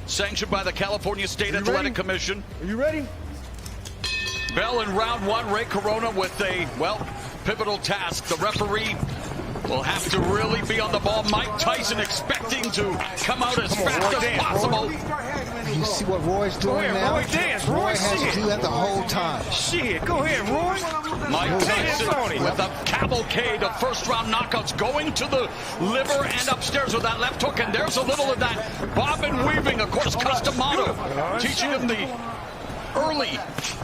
Sanctioned by the California State Athletic Commission. Are you ready? Bell in round one. Ray Corona with a, pivotal task. The referee will have to really be on the ball. Mike Tyson expecting to come out as fast as possible. You see what Roy's doing now? Roy dance. Roy has to do that the whole time. Shit, go ahead, Roy. Mike Tyson with a cavalcade of first-round knockouts going to the liver and upstairs with that left hook. And there's a little of that bobbin weaving, of course, Customato, teaching him the early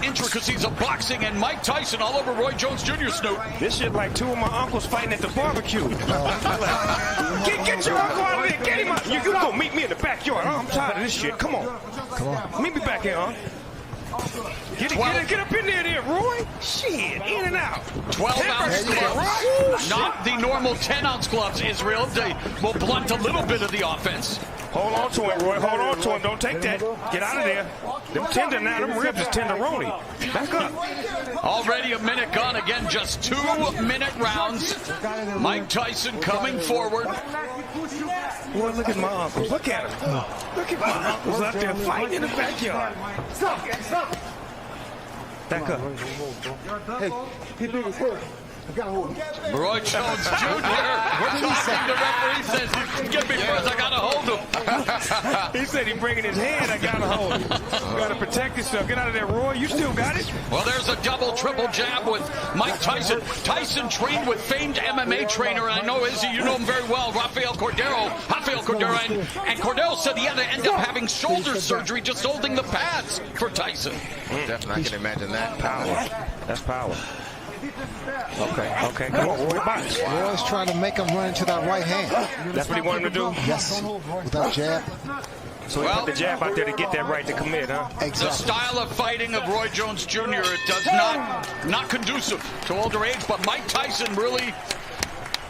intricacies of boxing, and Mike Tyson all over Roy Jones Jr. Snoop. This shit like two of my uncles fighting at the barbecue. Get your uncle out of there. Get him out. You go meet me in the backyard. I'm tired of this shit. Come on. Meet me back here, huh? Get up in there, Roy. Shit, in and out. 12-ounce gloves. Not the normal 10-ounce gloves, Israel. They will blunt a little bit of the offense. Hold on to him, Roy. Hold on to him. Don't take that. Get out of there. Them tender now. Them ribs is tenderoni. Back up. Already a minute gone. Again, just 2-minute rounds. Mike Tyson coming forward. Boy, look at my uncles. Look at him. Look at my uncles out there fighting in the backyard. Stop. Back up. Hey, he big as hell. Roy Jones Jr. The referee says, "Get me first. I gotta hold him." He said he's bringing his hand. I gotta hold him. You gotta protect yourself. Get out of there, Roy. You still got it. Well, there's a double, triple jab with Mike Tyson. Tyson trained with famed MMA trainer, and I know Izzy, you know him very well, Rafael Cordero, and Cordero said he had to end up having shoulder surgery just holding the pads for Tyson. Definitely, I can imagine that. Power. That's power. Okay. Come on, Roy. Box. Roy's trying to make him run into that right hand. That's what he wanted him to do? Yes, with that jab. So he put the jab out there to get that right to commit, huh? Exactly. The style of fighting of Roy Jones Jr., it does not conducive to older age, but Mike Tyson really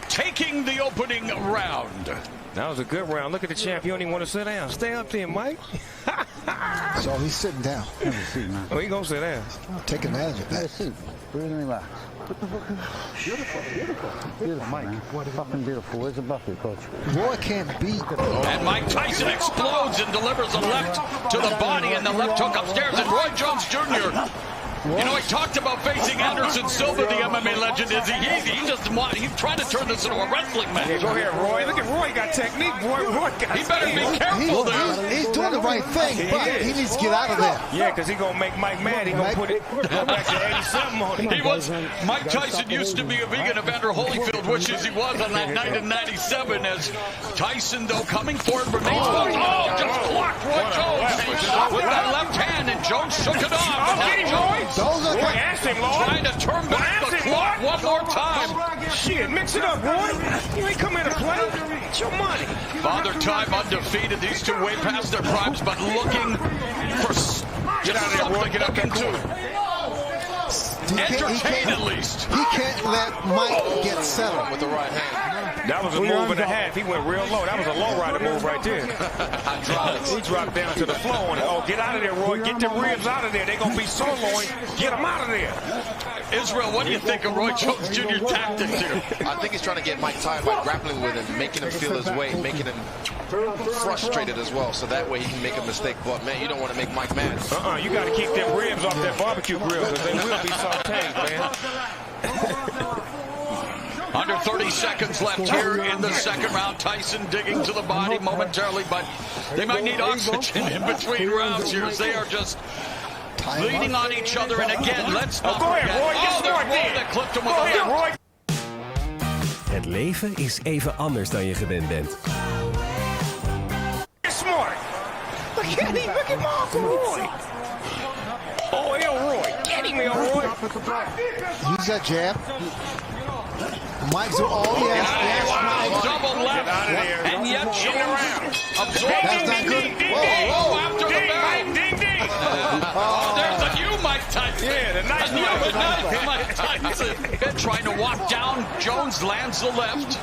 taking the opening round. That was a good round. Look at the champ. You don't even want to sit down. Stay up there, Mike. So he's sitting down. Oh, he gonna sit down. Take advantage of that. Beautiful, Mike. Fucking beautiful. Where's the bucket, coach? Roy can't beat. And Mike Tyson explodes and delivers a left to the body and the left hook upstairs. And Roy Jones Jr., you know, he talked about facing Anderson Silva, the MMA legend. He's trying to turn this into a wrestling match. Yeah, go ahead, Roy. Look at Roy got technique. Roy got He better be careful there. He's doing the right thing, but he needs to get out of there. Yeah, because he's going to make Mike mad. He's going to go back to 87 on him. Mike Tyson used to be a vegan. Evander Holyfield wishes he was on that night in 97 as Tyson, though, coming forward remains focused. Oh, just blocked Roy Jones with that left hand, and Jones shook it off. Get him, Roy. Trying to turn back the clock one more time. Shit, mix it up, Roy. You ain't come here to play. It's your money. Father Time undefeated. These two way past their primes, but looking for Get out of there, Roy. Get up looking to entertain at least. He can't let Mike get settled With the right hand. That was a move and a half. He went real low. That was a low rider move right there. He dropped down to the floor on it. Oh, get out of there, Roy. Get them ribs out of there. They're going to be soloing. Get them out of there. Israel, what do you think of Roy Jones Jr. tactics here? I think he's trying to get Mike tired by grappling with him, making him feel his weight, making him frustrated as well, so that way he can make a mistake. But, man, you don't want to make Mike mad. You got to keep them ribs off that barbecue grill because they will be sauteed, man. Under 30 seconds left here in the second round. Tyson digging to the body momentarily, but they might need oxygen in between rounds here as they are just leaning on each other. And again, let's not forget. There's Roy that clipped him with a left. Het leven is even anders dan je gewend bent. Smart. Look at him. Look at my Uncle Roy. Oh, Roy. Get him, Roy. Use that jab. Mike's yes. Double left. Get out of there. And yet around. That's not good. Whoa, after the bell. Ding. There's a new Mike Tyson. Yeah, the nice Mike Tyson. And trying to walk down. Jones lands the left.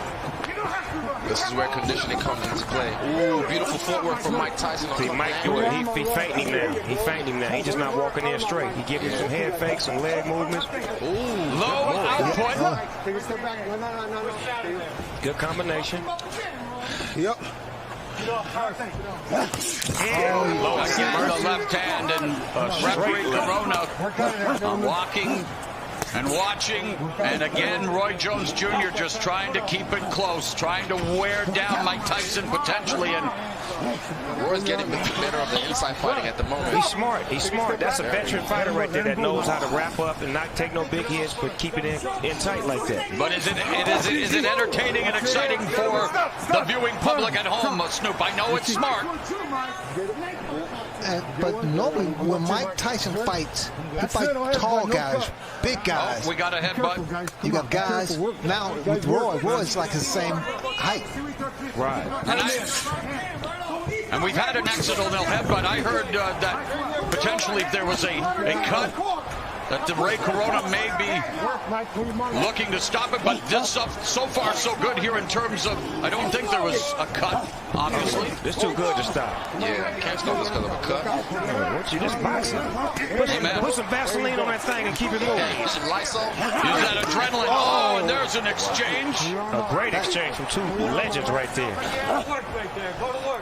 This is where conditioning comes into play. Ooh, beautiful footwork from Mike Tyson. See, Mike doing it. He fainting him now. He fainting him now. He's just not walking in straight. He giving him some head fakes, some leg movements. Ooh, low output. Good combination. Yep. Again, the left hand, and referee Corona walking and watching, and again, Roy Jones Jr. just trying to keep it close, trying to wear down Mike Tyson potentially, and Roy's getting the better of the inside fighting at the moment. He's smart. He's smart. That's a veteran fighter right there that knows how to wrap up and not take no big hits, but keep it in tight like that. But is it entertaining and exciting for the viewing public at home, Snoop? I know it's smart. But normally when Mike Tyson fights, he fights tall guys, big guys. Oh, we got a headbutt. You got guys now with Roy's like the same height. Right. And we've had an accidental headbutt. I heard that potentially if there was a cut, that the Ray Corona may be looking to stop it, but this so far so good here in terms of, I don't think there was a cut, obviously. It's too good to stop. Yeah, can't stop this because of a cut. What you just boxing? Put some Vaseline on that thing and keep it moving. Use some Lysol. Use that adrenaline. Oh, and there's an exchange. A great exchange from two legends right there.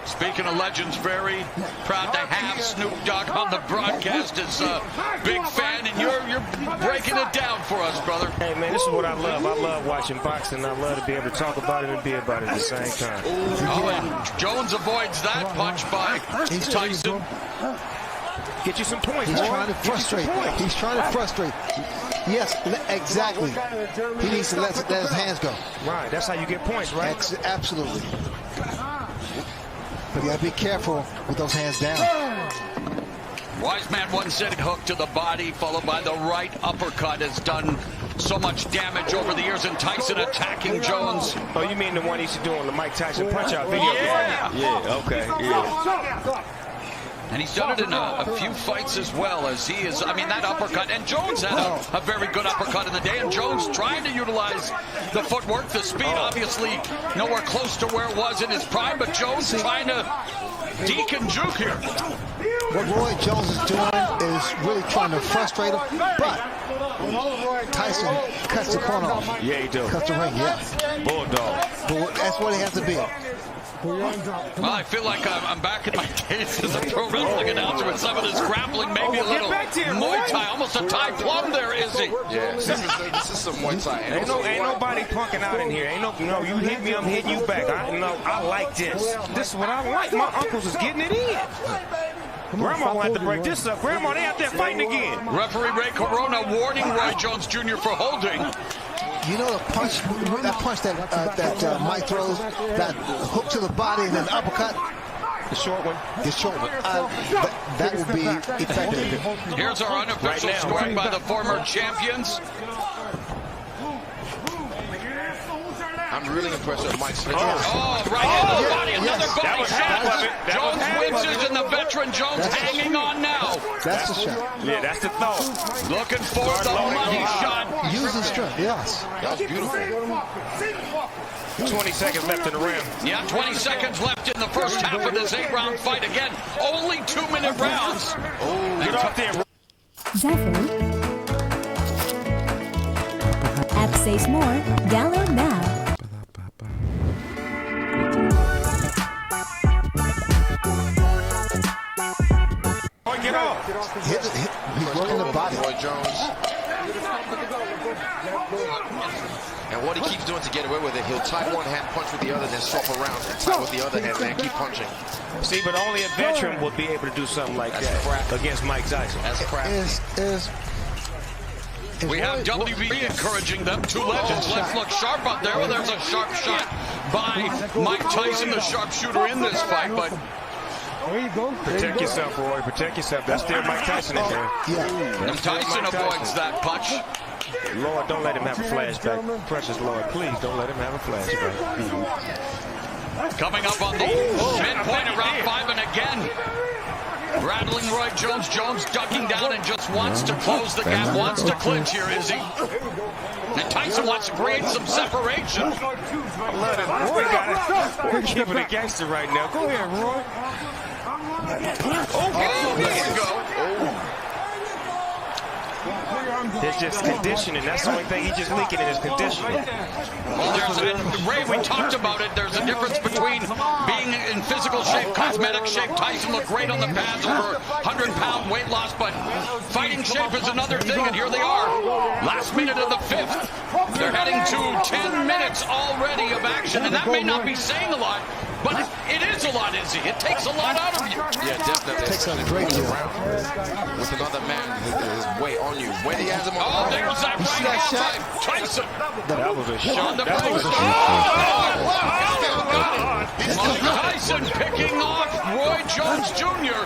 Speaking of legends, very proud to have Snoop Dogg on the broadcast as a big fan, and you're breaking it down for us, brother. Hey, man, this is what I love. I love watching boxing. I love to be able to talk about it and be about it at the same time. Oh, and Jones avoids that punch by Tyson. Get you some points. He's trying to frustrate. He's trying to frustrate. Yes, exactly. He needs to let his hands go. Right, that's how you get points, right? Absolutely. But you gotta be careful with those hands down. Wise man once said hook to the body, followed by the right uppercut, has done so much damage over the years, and Tyson attacking Jones. Oh, you mean the one he used to do on the Mike Tyson punch-out video? Yeah, okay, yeah. And he's done it in a few fights as well, as he is, I mean, that uppercut, and Jones had a very good uppercut in the day, and Jones trying to utilize the footwork, the speed, obviously nowhere close to where it was in his prime, but Jones trying to deke and juke here. What Roy Jones is doing is really trying to frustrate him, but Tyson cuts the corner off. Yeah, he does. Cuts the ring, yes. Bulldog. That's what he has to be. Well, I feel like I'm back in my days as a pro wrestling announcer with some of this grappling, maybe a little Muay Thai, almost a Thai plum there, is he? Yeah, this is some Muay Thai. Ain't nobody punking out in here. Ain't no, you hit me, I'm hitting you back. I like this. This is what I like. My uncles is getting it in. Grandma will have to break this up. Grandma, they out there fighting again. Referee Ray Corona warning Roy Jones Jr. for holding. You know the punch, that Mike throws, that hook to the body and then the uppercut? The short one. The short one. That would be effective. Here's our unofficial scoring by the former champions. I'm really impressed with Mike's finish. Oh, right into the body, another body shot. Jones winces, and the veteran Jones hanging on now. That's the shot. Yeah, that's the thought. Looking for the money shot. Using strength, yes. That was beautiful. 20 seconds left in the round. Yeah, 20 seconds left in the first half of this 8-round fight. Again, only 2-minute rounds. Oh, get off there. Zephyr. App says more. Download now. Get off. He's working the body. Roy Jones. And what he keeps doing to get away with it, he'll tie one hand, punch with the other, then swap around and tie with the other hand, and keep punching. See, but only a veteran would be able to do something like that against Mike Tyson. That's crap. We have WB encouraging them. Two legends. Let's look sharp out there. Well, there's a sharp shot by Mike Tyson, the sharpshooter in this fight, but there you go. Protect yourself, Roy. Protect yourself. That's still Mike Tyson in there. And Tyson avoids that punch. Lord, don't let him have a flashback. Precious Lord, please don't let him have a flashback. Coming up on the midpoint of round 5, and again, rattling Roy Jones. Jones ducking down and just wants to close the gap, wants to clinch here, is he? And Tyson wants to create some separation. I love it. Roy got it. We're keeping it gangster right now. Go ahead, Roy. Oh, there you go. There's just conditioning. That's the only thing he's just leaking in his conditioning. Well, Ray, we talked about it. There's a difference between being in physical shape, cosmetic shape. Tyson looked great on the pads over 100-pound weight loss, but fighting shape is another thing, and here they are. Last minute of the 5th. They're heading to 10 minutes already of action, and that may not be saying a lot, but it is a lot, Izzy. It takes a lot out of you. Yeah, definitely. It takes a great deal. With another man his weight on you. When he has him on there's that right hand. Tyson. That was a shot. That was a shot. Tyson picking off Roy Jones Jr.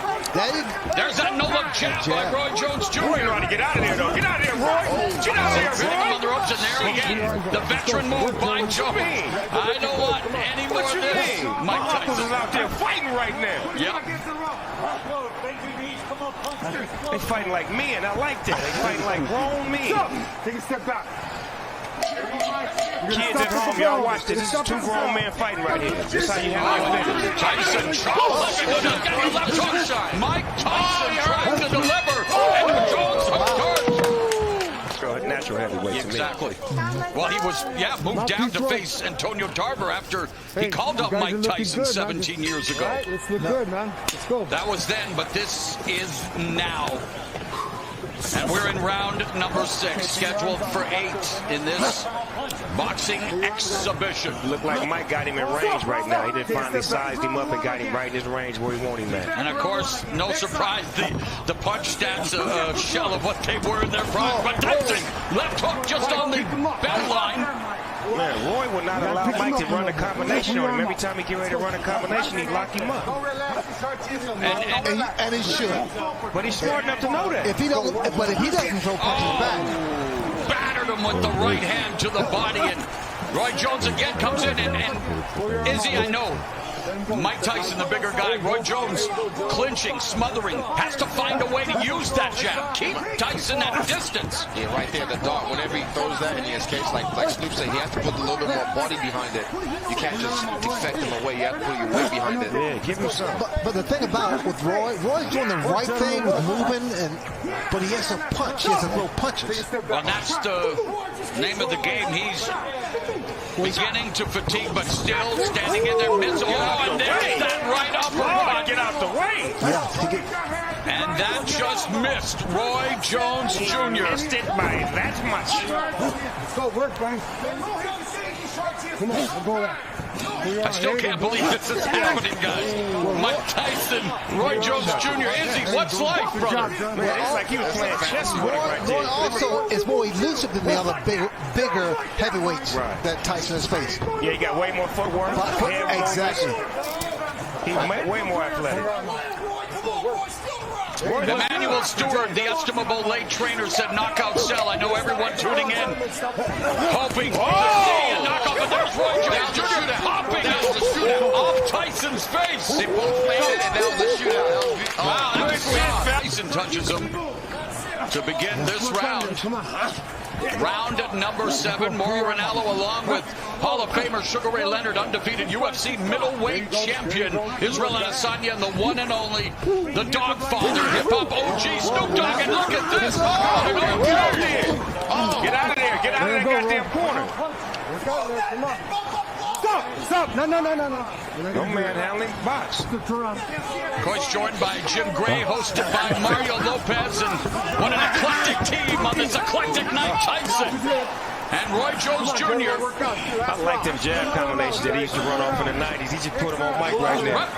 There's that no-look jab by Roy Jones Jr. Roy, trying to get out of there, though. Get out of there, Roy. Get out of there, Hitting him Roy. on the ropes, and there again, the veteran move by Jones. I don't want any more What of you this. mean? Mike My uncles Tyson is out there fighting right now. Yep. They fighting like men. I like that. They fighting like grown men. Take a step back. Kids at home, y'all watch this. This is two grown men fighting right here. This is how you handle your business. Tyson tries to get the left hook shot. Mike Tyson trying to deliver, and Jones hooked hard. Natural heavyweight to me. Exactly. Well, he was, moved down to face Antonio Tarver after he called out Mike Tyson 17 years ago. All right, let's look good, man. Let's go. That was then, but this is now. And we're in round number 6, scheduled for 8 in this boxing exhibition. Looked like Mike got him in range right now. He did finally sized him up and got him right in his range where he wanted him at. And of course, no surprise, the punch stats a shell of what they were in their prime. But Tyson, left hook just on the bell line. Man, Roy would not allow Mike to run a combination on him. Every time he get ready to run a combination, he'd lock him up. And he should. But he's smart enough to know that. If he doesn't throw punches back. Battered him with the right hand to the body, and Roy Jones again comes in, and Izzy, I know, Mike Tyson, the bigger guy, Roy Jones clinching, smothering, has to find a way to use that jab. Keep Tyson at a distance. Yeah, right there, the dart. Whenever he throws that in his case, like Snoop said, he has to put a little bit more body behind it. You can't just defect him away. You have to put your weight behind it. Yeah, give him some. But the thing about it with Roy's doing the right thing with moving, but he has to punch. He has to throw punches. Well, that's the name of the game. He's beginning to fatigue, but still standing in there. And there's that right uppercut. Get out the way. And that just missed Roy Jones Jr. Missed it by that much. Let's go, work, man. Come on, we'll go there. I still can't believe this is happening, guys. Mike Tyson, Roy Jones Jr. Izzy, what's life, brother? Man, it's like he was playing chess with him right Roy there. also is more elusive than the other bigger heavyweights that Tyson has faced. Yeah, he got way more footwork. Exactly. He's way more athletic. Emmanuel Stewart, the estimable late trainer, said knockout cell. I know everyone tuning in, hoping to see a knockout, but there's Roy Jones Jr. popping off Tyson's face. They both made it, and that was a shootout. Wow, that was Tyson touches him to begin this round. Round number 7, Mauro Ranallo along with Hall of Famer Sugar Ray Leonard, undefeated UFC middleweight champion Israel Adesanya, and the one and only, the Dogfather, hip-hop OG Snoop Dogg, and look at this! Get out of there! Get out of that goddamn corner! Stop! No. No manhandling, box. Of course, joined by Jim Gray, hosted by Mario Lopez, and what an eclectic team on this eclectic night. Tyson and Roy Jones Jr. I like them jab combinations that he used to run off in the 90s. He just put them on Mike right now.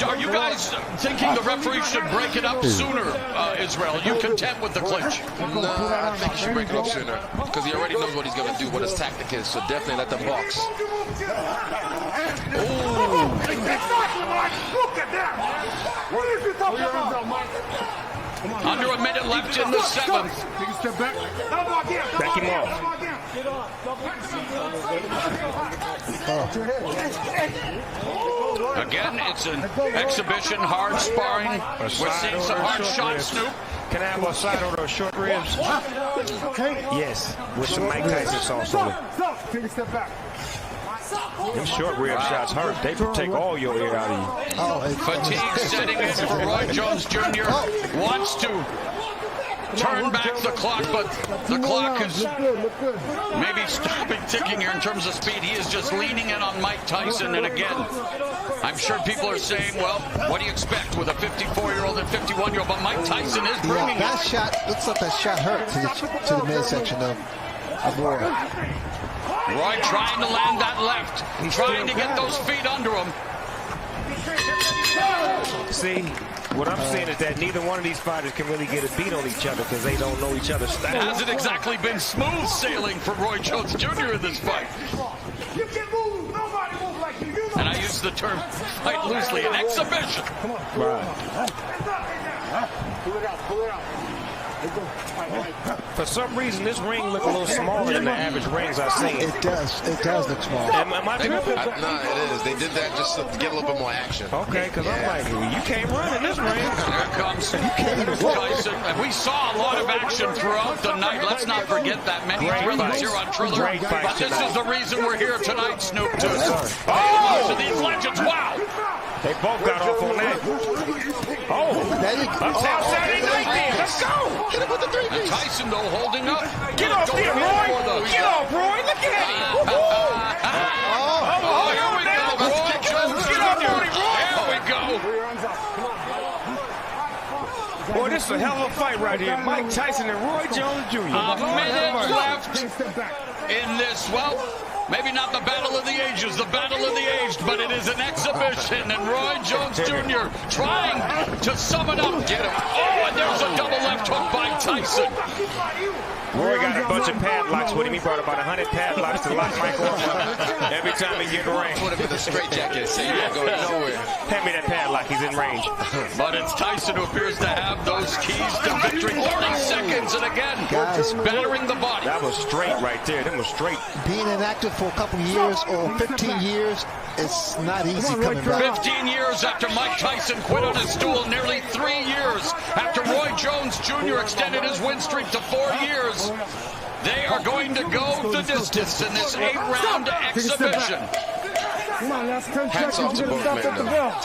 Are you guys thinking the referee should break it up sooner, Israel? Are you content with the clinch? No, I think he should break it up sooner because he already knows what he's going to do, what his tactic is. So definitely let them box. Look at that! What is it talking about? Under a minute left in the 7th. Take a step back. Back him off. Again, it's an exhibition, hard sparring. We're seeing some hard shots, Snoop. Can I have a side order of short ribs? Yes, with some Mike Tyson sauce on it. Stop! Take a step back. Them short rib shots hurt. They take all your air out of you. Fatigue setting in for Roy Jones Jr. Wants to turn back the clock, but the clock is maybe stopping ticking here in terms of speed. He is just leaning in on Mike Tyson, and again, I'm sure people are saying, well, what do you expect with a 54-year-old and 51-year-old? But Mike Tyson is bringing that it. shot, looks like that shot hurt to the midsection of Roy. Roy trying to land that left, trying to get those feet under him. See, what I'm saying is that neither one of these fighters can really get a beat on each other because they don't know each other's It style. hasn't exactly been smooth sailing for Roy Jones Jr. in this fight. You can move. Nobody moves like you. You know. And I use the term fight loosely, an exhibition. Right. Pull it out. Pull it out. For some reason, this ring look a little smaller than the average rings I've seen. It does look small. Am I tripping? No, it is. They did that just to get a little bit more action. Okay, because I'm like, you can't run in this ring. Here comes Tyson. And we saw a lot of action throughout the night. Let's not forget that many thrillers here on Triller. Great fight But this is the reason we're here tonight, Snoop, to Oh! these legends. Wow! They both got off on that. Oh, There you go. uptown Saturday night then. Let's go. Hit him with the three And piece. Tyson, though, holding up. Get off there, Roy. Get off, Roy. Look at him. Oh, here we go. Roy Jones Get off on him, Roy. There we go. Boy, this is a hell of a fight right here. Mike Tyson and Roy Jones Jr. A minute left in this. Well, maybe not the battle of the ages, the battle of the aged, but it is an exhibition. And Roy Jones Jr. trying to sum it up. Get him. Oh, and there's a double left hook by Tyson. Roy got a bunch of padlocks with him. He brought about 100 padlocks to lock Mike off every time he get in the ring. Put him in the straitjacket. Say you ain't going nowhere. Hand me that padlock. He's in range. But it's Tyson who appears to have those keys to victory. 30 seconds, and again, Guys. battering the body. That was straight right there. That was straight. Being inactive for a couple years or 15 years, it's not easy coming back. 15 years after Mike Tyson quit on his stool, nearly 3 years after Roy Jones Jr. extended his win streak to 4 years. They are going to go the distance in this 8-round exhibition. Come on, last 10 Hats off seconds. to You're both gonna stop men, at the though. bell.